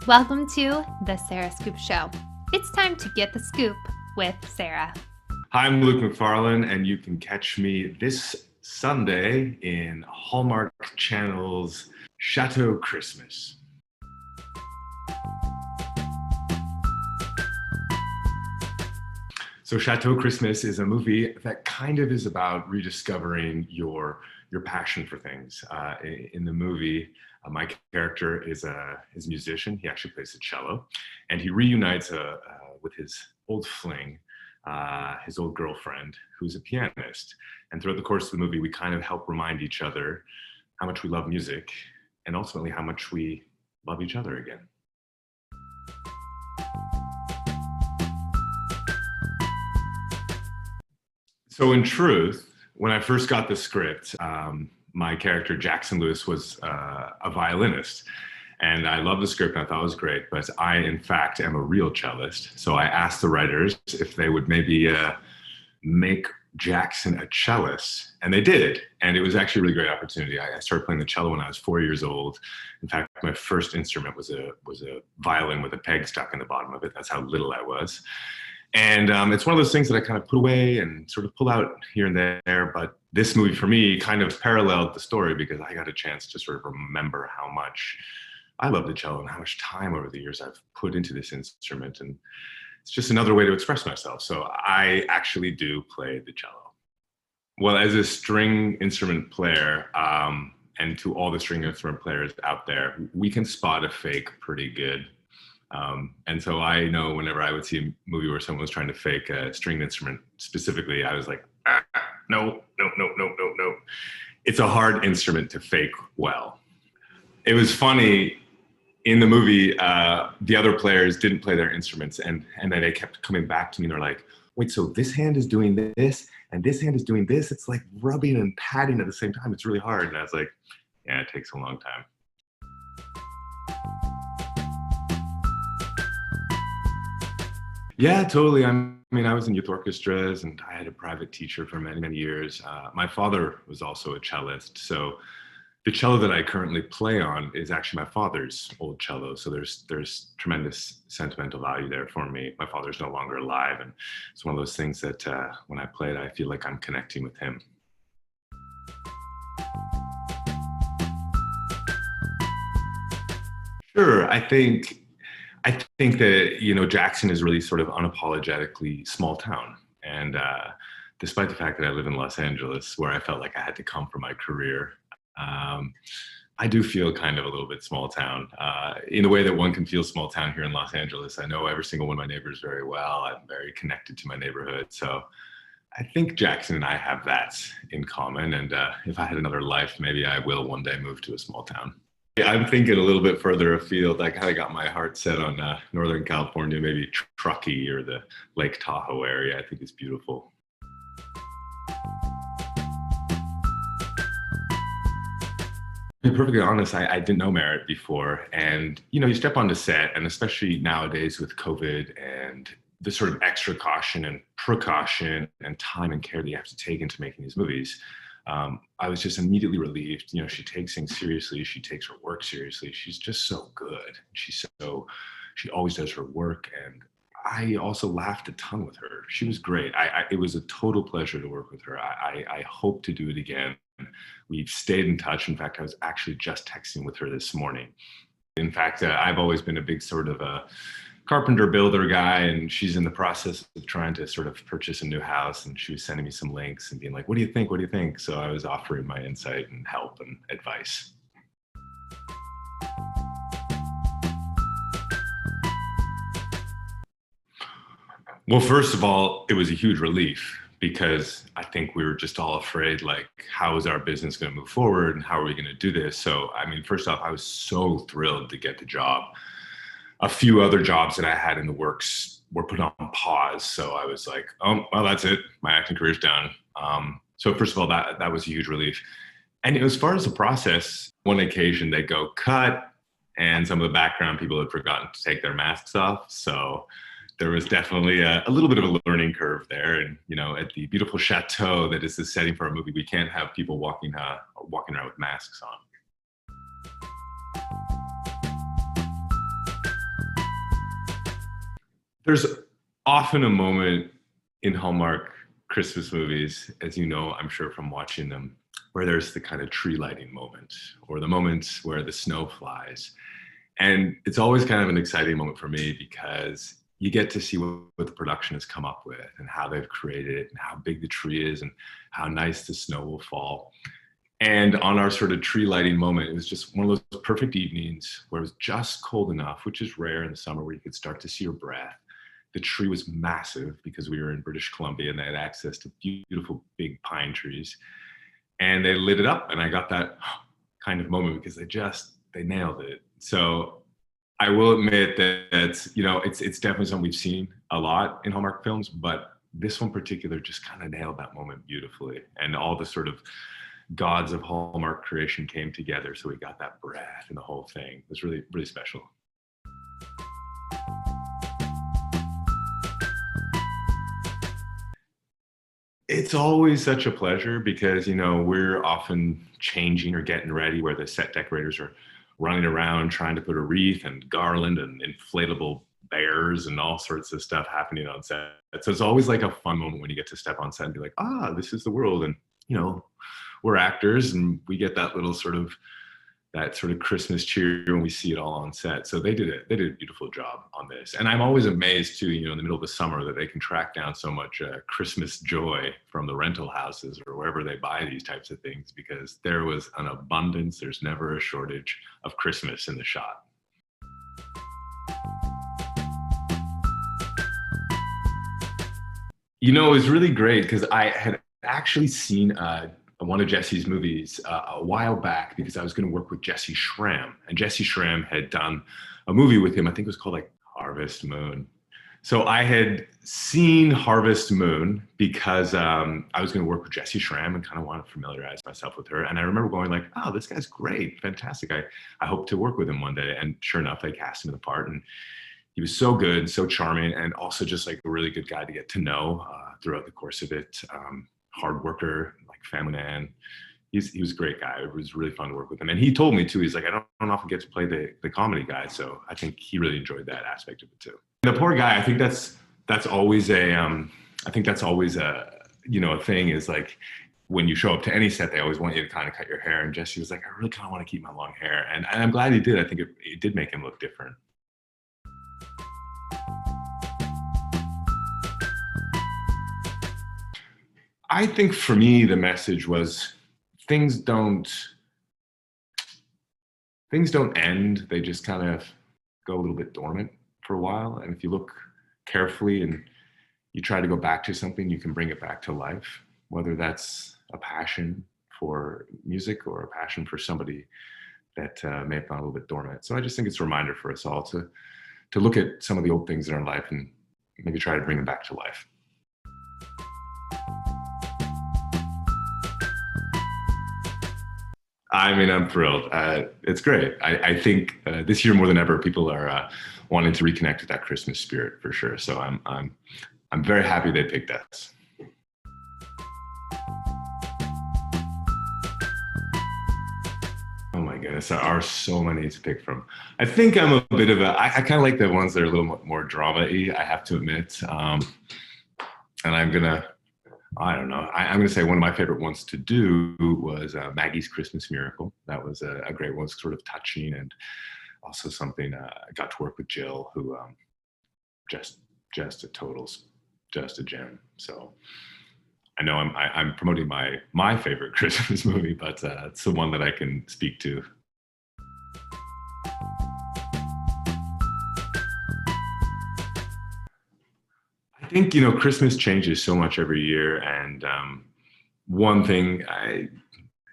Welcome to The Sarah Scoop Show. It's time to get the scoop with Sarah. Hi, I'm Luke MacFarlane, and you can catch me this Sunday in Hallmark Channel's Chateau Christmas. So Chateau Christmas is a movie that kind of is about rediscovering your passion for things. In the movie, my character is a musician. He actually plays the cello, and he reunites with his old fling, his old girlfriend, who's a pianist. And throughout the course of the movie, we kind of help remind each other how much we love music and ultimately how much we love each other again. So in truth, when I first got the script, my character, Jackson Lewis, was a violinist. And I loved the script and I thought it was great, but I, in fact, am a real cellist. So I asked the writers if they would maybe make Jackson a cellist, and they did. And it was actually a really great opportunity. I started playing the cello when I was 4 years old. In fact, my first instrument was a violin with a peg stuck in the bottom of it. That's how little I was. And it's one of those things that I kind of put away and sort of pull out here and there. But this movie for me kind of paralleled the story because I got a chance to sort of remember how much I love the cello and how much time over the years I've put into this instrument. And it's just another way to express myself. So I actually do play the cello. Well, as a string instrument player, and to all the string instrument players out there, we can spot a fake pretty good. And so I know whenever I would see a movie where someone was trying to fake a stringed instrument specifically, I was like, no. It's a hard instrument to fake well. It was funny, in the movie, the other players didn't play their instruments, and then they kept coming back to me and they're like, wait, so this hand is doing this and this hand is doing this? It's like rubbing and patting at the same time. It's really hard. And I was like, yeah, it takes a long time. Yeah, totally. I mean, I was in youth orchestras and I had a private teacher for many, many years. My father was also a cellist. So the cello that I currently play on is actually my father's old cello. So there's tremendous sentimental value there for me. My father's no longer alive. And it's one of those things that when I play it, I feel like I'm connecting with him. Sure, I think that, Jackson is really sort of unapologetically small town. And despite the fact that I live in Los Angeles, where I felt like I had to come for my career, I do feel kind of a little bit small town in the way that one can feel small town here in Los Angeles. I know every single one of my neighbors very well. I'm very connected to my neighborhood. So I think Jackson and I have that in common. And if I had another life, maybe I will one day move to a small town. I'm thinking a little bit further afield. I kind of got my heart set on Northern California, maybe Truckee or the Lake Tahoe area. I think it's beautiful. To be perfectly honest, I didn't know Merritt before. And, you step onto set, and especially nowadays with COVID and the sort of extra caution and precaution and time and care that you have to take into making these movies, I was just immediately relieved. She takes things seriously. She takes her work seriously. She's just so good. She always does her work. And I also laughed a ton with her. She was great. It was a total pleasure to work with her. I hope to do it again. We've stayed in touch. In fact, I was actually just texting with her this morning. In fact, I've always been a big sort of a carpenter builder guy, and she's in the process of trying to sort of purchase a new house, and she was sending me some links and being like, what do you think? So I was offering my insight and help and advice. Well, first of all, it was a huge relief because I think we were just all afraid, like, how is our business going to move forward and how are we going to do this? So, I mean, first off, I was so thrilled to get the job. A few other jobs that I had in the works were put on pause. So I was like, oh, well, that's it. My acting career's done. So first of all, that was a huge relief. And as far as the process, one occasion they go cut, and some of the background people had forgotten to take their masks off. So there was definitely a little bit of a learning curve there. And, at the beautiful chateau that is the setting for our movie, we can't have people walking around with masks on. There's often a moment in Hallmark Christmas movies, as you know, I'm sure from watching them, where there's the kind of tree lighting moment or the moments where the snow flies. And it's always kind of an exciting moment for me because you get to see what the production has come up with and how they've created it and how big the tree is and how nice the snow will fall. And on our sort of tree lighting moment, it was just one of those perfect evenings where it was just cold enough, which is rare in the summer, where you could start to see your breath. The tree was massive because we were in British Columbia and they had access to beautiful big pine trees. And they lit it up, and I got that kind of moment because they nailed it. So I will admit that it's definitely something we've seen a lot in Hallmark films, but this one in particular just kind of nailed that moment beautifully. And all the sort of gods of Hallmark creation came together, so we got that breath and the whole thing. It was really, really special. It's always such a pleasure because, we're often changing or getting ready, where the set decorators are running around trying to put a wreath and garland and inflatable bears and all sorts of stuff happening on set. So it's always like a fun moment when you get to step on set and be like, this is the world. And, we're actors and we get that sort of Christmas cheer when we see it all on set. So they did a beautiful job on this. And I'm always amazed too, in the middle of the summer, that they can track down so much Christmas joy from the rental houses or wherever they buy these types of things, because there was an abundance. There's never a shortage of Christmas in the shot. It was really great because I had actually seen one of Jesse's movies a while back, because I was going to work with Jesse Schramm, and Jesse Schramm had done a movie with him. I think it was called like Harvest Moon. So I had seen Harvest Moon because I was going to work with Jesse Schramm and kind of want to familiarize myself with her. And I remember going like, oh, this guy's great, fantastic. I hope to work with him one day. And sure enough, they cast him in the part, and he was so good, so charming, and also just like a really good guy to get to know throughout the course of it. Hard worker, like family man. He was a great guy. It was really fun to work with him. And he told me too, he's like, I don't often get to play the comedy guy. So I think he really enjoyed that aspect of it too. The poor guy, I think that's always a thing, is like, when you show up to any set, they always want you to kind of cut your hair. And Jesse was like, I really kind of want to keep my long hair. And I'm glad he did. I think it did make him look different. I think for me, the message was things don't end. They just kind of go a little bit dormant for a while. And if you look carefully and you try to go back to something, you can bring it back to life, whether that's a passion for music or a passion for somebody that may have gone a little bit dormant. So I just think it's a reminder for us all to look at some of the old things in our life and maybe try to bring them back to life. I mean, I'm thrilled. It's great. I think this year more than ever, people are wanting to reconnect with that Christmas spirit for sure. So I'm very happy they picked us. Oh my goodness, there are so many to pick from. I think I'm a bit of I kind of like the ones that are a little more drama-y, I have to admit. And I don't know. I'm going to say one of my favorite ones to do was Maggie's Christmas Miracle. That was a great one, sort of touching, and also something I got to work with Jill, who just a gem. So I know I'm promoting my favorite Christmas movie, but it's the one that I can speak to. I think, Christmas changes so much every year, and one thing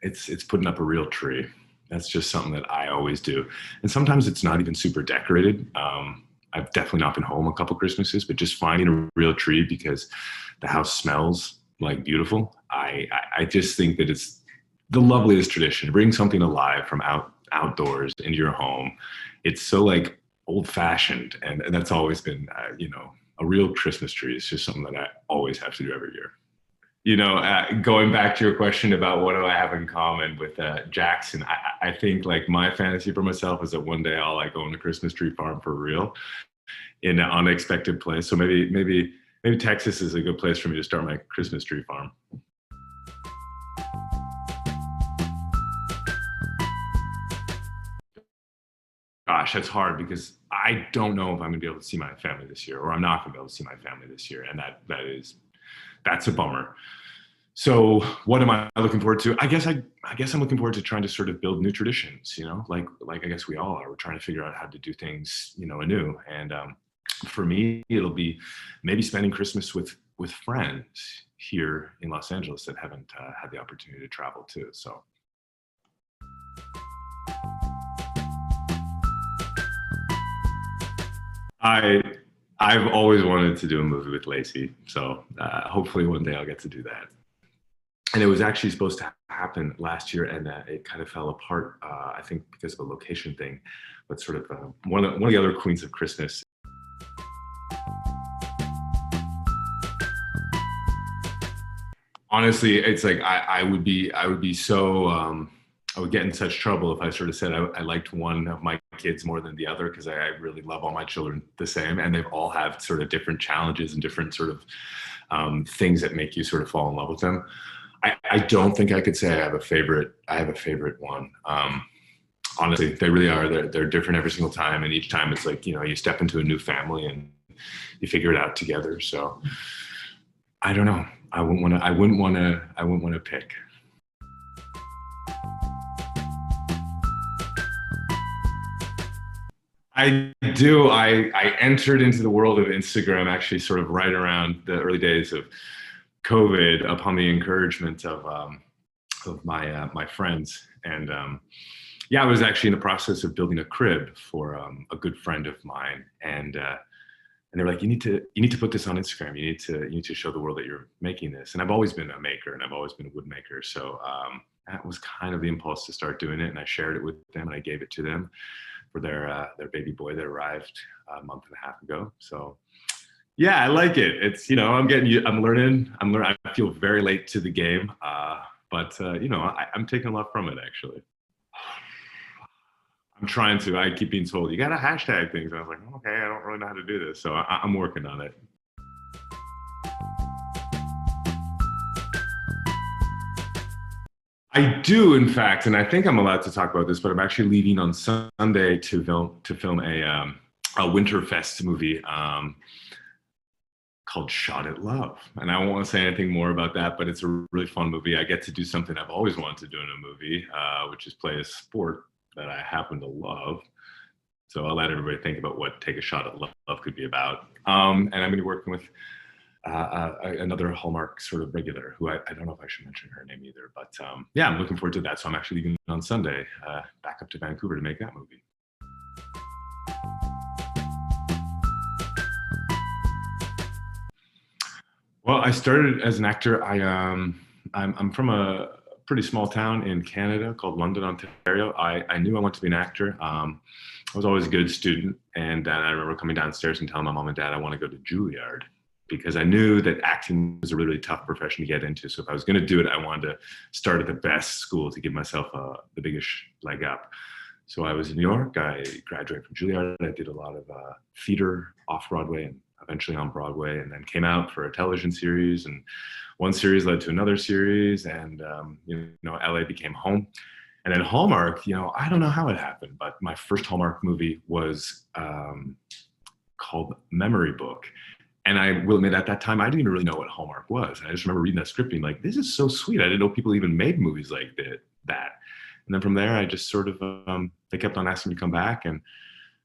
it's putting up a real tree. That's just something that I always do. And sometimes it's not even super decorated. I've definitely not been home a couple Christmases, but just finding a real tree because the house smells like beautiful. I just think that it's the loveliest tradition. Bring something alive from outdoors into your home. It's so like old fashioned, and that's always been a real Christmas tree is just something that I always have to do every year. Going back to your question about what do I have in common with Jackson, I think like my fantasy for myself is that one day I'll like own a Christmas tree farm for real. in an unexpected place. So maybe Texas is a good place for me to start my Christmas tree farm. Gosh, that's hard because I don't know if I'm gonna be able to see my family this year, or I'm not gonna be able to see my family this year, and that's a bummer. So what am I looking forward to? I guess I'm looking forward to trying to sort of build new traditions, like I guess we all are. We're trying to figure out how to do things, anew. And for me, it'll be maybe spending Christmas with friends here in Los Angeles that haven't had the opportunity to travel to. So. I've always wanted to do a movie with Lacey, so hopefully one day I'll get to do that. And it was actually supposed to happen last year, and it kind of fell apart, I think, because of a location thing. But sort of one of the other queens of Christmas. Honestly, it's like I would be so. I would get in such trouble if I sort of said I liked one of my kids more than the other, because I really love all my children the same, and they've all have sort of different challenges and different sort of things that make you sort of fall in love with them. I don't think I could say I have a favorite one. Honestly, they really are. They're different every single time, and each time it's like, you step into a new family and you figure it out together. So I don't know. I wouldn't want to pick. I do. I entered into the world of Instagram actually sort of right around the early days of COVID, upon the encouragement of my friends. And I was actually in the process of building a crib for a good friend of mine. And they were like, you need to put this on Instagram. You need to show the world that you're making this. And I've always been a maker, and I've always been a wood maker. So that was kind of the impulse to start doing it. And I shared it with them, and I gave it to them for their baby boy that arrived a month and a half ago. So yeah, I like it. It's, I'm learning. I feel very late to the game, but I'm taking a lot from it, actually. I'm trying to. I keep being told, you got to hashtag things. And I was like, okay, I don't really know how to do this. So I'm working on it. I do, in fact, and I think I'm allowed to talk about this, but I'm actually leaving on Sunday to film a Winterfest movie called Shot at Love. And I won't want to say anything more about that, but it's a really fun movie. I get to do something I've always wanted to do in a movie, which is play a sport that I happen to love. So I'll let everybody think about what Take a Shot at Love could be about. And I'm going to be working with another Hallmark sort of regular, who I don't know if I should mention her name either, but I'm looking forward to that. So I'm actually leaving on Sunday back up to Vancouver to make that movie. Well, I started as an actor. I'm from a pretty small town in Canada called London, Ontario. I knew I wanted to be an actor. I was always a good student, and I remember coming downstairs and telling my mom and dad I want to go to Juilliard, because I knew that acting was a really, really tough profession to get into. So if I was going to do it, I wanted to start at the best school to give myself the biggest leg up. So I was in New York. I graduated from Juilliard. I did a lot of theater off Broadway and eventually on Broadway, and then came out for a television series. And one series led to another series, and LA became home. And then Hallmark, I don't know how it happened, but my first Hallmark movie was called Memory Book. And I will admit, at that time, I didn't even really know what Hallmark was. And I just remember reading that script being like, this is so sweet. I didn't know people even made movies like that. And then from there, I just sort of, they kept on asking me to come back. And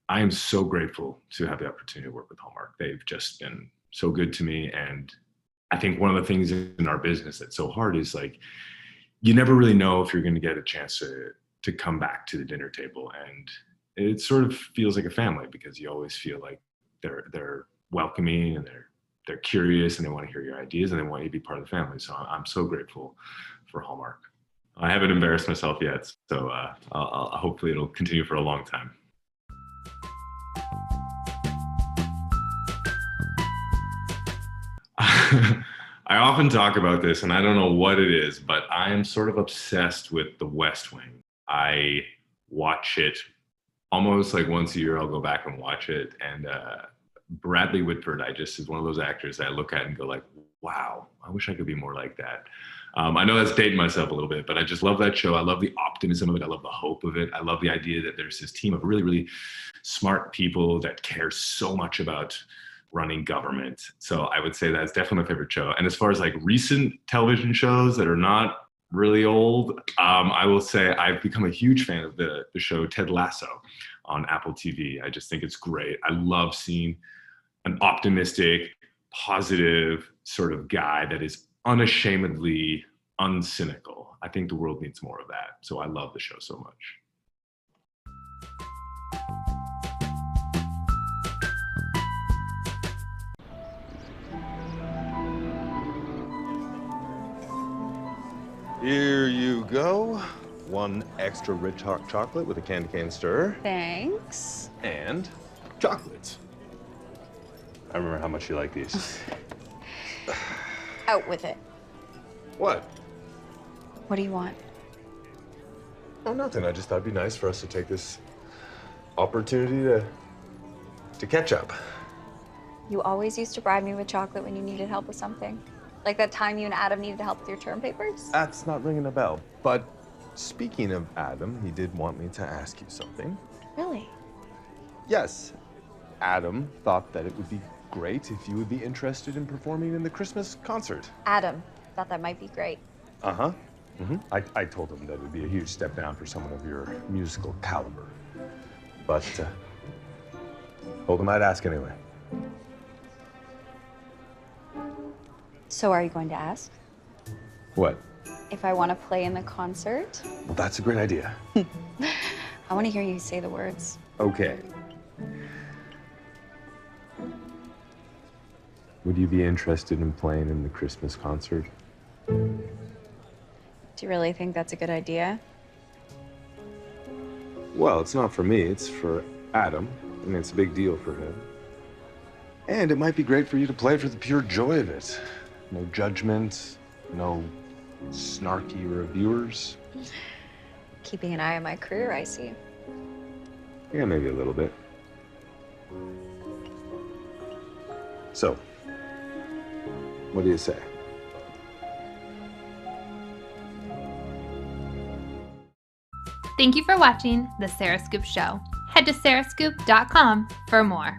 I am so grateful to have the opportunity to work with Hallmark. They've just been so good to me. And I think one of the things in our business that's so hard is, like, you never really know if you're going to get a chance to come back to the dinner table. And it sort of feels like a family, because you always feel like they're welcoming, and they're curious, and they want to hear your ideas, and they want you to be part of the family. So I'm so grateful for Hallmark. I haven't embarrassed myself yet, so hopefully it'll continue for a long time. I often talk about this, and I don't know what it is, but I am sort of obsessed with The West Wing. I watch it almost like once a year, I'll go back and watch it. And Bradley Whitford, I just is one of those actors that I look at and go like, wow, I wish I could be more like that. I know that's dating myself a little bit, but I just love that show. I love the optimism of it. I love the hope of it. I love the idea that there's this team of really, really smart people that care so much about running government. So I would say that's definitely my favorite show. And as far as like recent television shows that are not really old, I will say I've become a huge fan of the show Ted Lasso on Apple TV. I just think it's great. I love seeing an optimistic, positive sort of guy that is unashamedly uncynical. I think the world needs more of that. So I love the show so much. Here you go. One extra rich hot chocolate with a candy cane stir. Thanks. And chocolates. I remember how much you like these. Out with it. What? What do you want? Oh, nothing. I just thought it'd be nice for us to take this opportunity to catch up. You always used to bribe me with chocolate when you needed help with something. Like that time you and Adam needed help with your term papers? That's not ringing a bell. But speaking of Adam, he did want me to ask you something. Really? Yes. Adam thought that it would be great if you would be interested in performing in the Christmas concert. Adam thought that might be great. Uh-huh. I told him that it would be a huge step down for someone of your musical caliber. But told him I'd ask anyway. So are you going to ask? What? If I want to play in the concert? Well, that's a great idea. I want to hear you say the words. Okay. Would you be interested in playing in the Christmas concert? Do you really think that's a good idea? Well, it's not for me, it's for Adam. I mean, it's a big deal for him. And it might be great for you to play for the pure joy of it. No judgment, no snarky reviewers. Keeping an eye on my career, I see. Yeah, maybe a little bit. So, what do you say? Thank you for watching The Sarah Scoop Show. Head to sarahscoop.com for more.